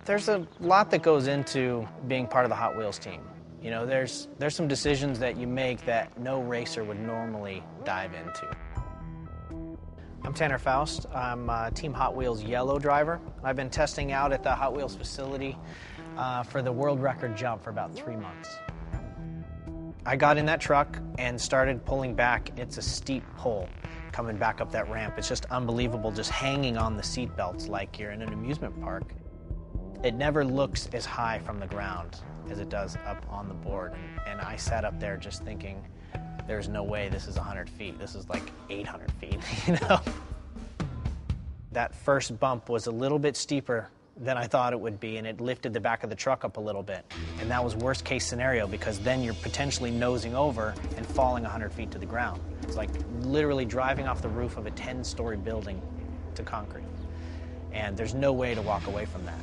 There's a lot that goes into being part of the Hot Wheels team. You know, there's some decisions that you make that no racer would normally dive into. I'm Tanner Foust. I'm Team Hot Wheels yellow driver. I've been testing out at the Hot Wheels facility for the world record jump for about 3 months. I got in that truck and started pulling back. It's a steep pull coming back up that ramp. It's just unbelievable, just hanging on the seat belts like you're in an amusement park. It never looks as high from the ground as it does up on the board. And I sat up there just thinking, there's no way this is 100 feet. This is like 800 feet, you know? That first bump was a little bit steeper than I thought it would be, and it lifted the back of the truck up a little bit. And that was worst case scenario, because then you're potentially nosing over and falling 100 feet to the ground. It's like literally driving off the roof of a 10-story building to concrete. And there's no way to walk away from that.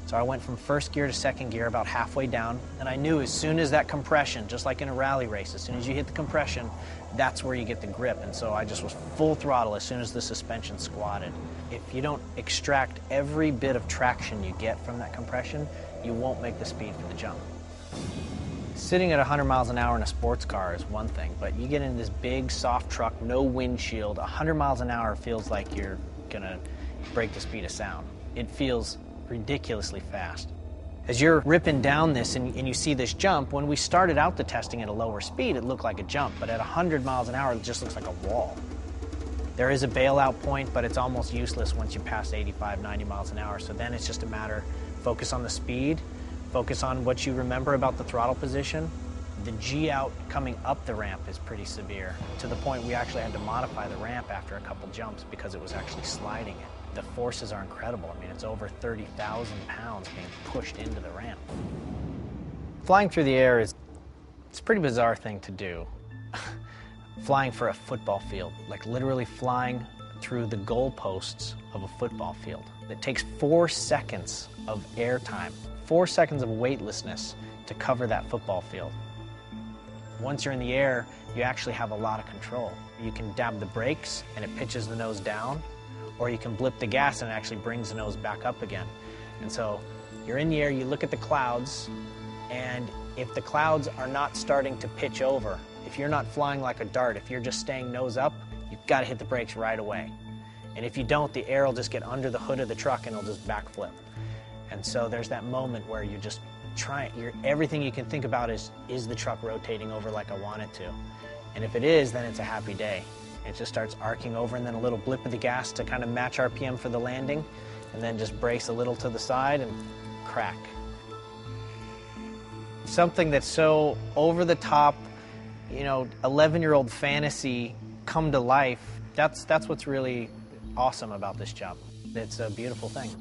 So I went from first gear to second gear about halfway down, and I knew as soon as that compression, just like in a rally race, as soon as you hit the compression, that's where you get the grip. And so I just was full throttle as soon as the suspension squatted. If you don't extract every bit of traction you get from that compression, you won't make the speed for the jump. Sitting at 100 miles an hour in a sports car is one thing, but you get in this big, soft truck, no windshield, 100 miles an hour feels like you're gonna break the speed of sound. It feels ridiculously fast. As you're ripping down this and you see this jump, when we started out the testing at a lower speed, it looked like a jump, but at 100 miles an hour, it just looks like a wall. There is a bailout point, but it's almost useless once you pass 85, 90 miles an hour. So then it's just a matter, focus on the speed, focus on what you remember about the throttle position. The G out coming up the ramp is pretty severe, to the point we actually had to modify the ramp after a couple jumps because it was actually sliding it. The forces are incredible. I mean, it's over 30,000 pounds being pushed into the ramp. Flying through the air it's a pretty bizarre thing to do. Flying for a football field, like literally flying through the goalposts of a football field. It takes 4 seconds of air time, 4 seconds of weightlessness to cover that football field. Once you're in the air, you actually have a lot of control. You can dab the brakes and it pitches the nose down, or you can blip the gas and it actually brings the nose back up again. And so you're in the air, you look at the clouds, and if the clouds are not starting to pitch over, if you're not flying like a dart, if you're just staying nose up, you've got to hit the brakes right away. And if you don't, the air will just get under the hood of the truck and it'll just backflip. And so there's that moment where you're just trying, everything you can think about is the truck rotating over like I want it to? And if it is, then it's a happy day. It just starts arcing over, and then a little blip of the gas to kind of match RPM for the landing, and then just brace a little to the side and crack. Something that's so over the top, you know, 11-year-old fantasy come to life, that's what's really awesome about this job. It's a beautiful thing.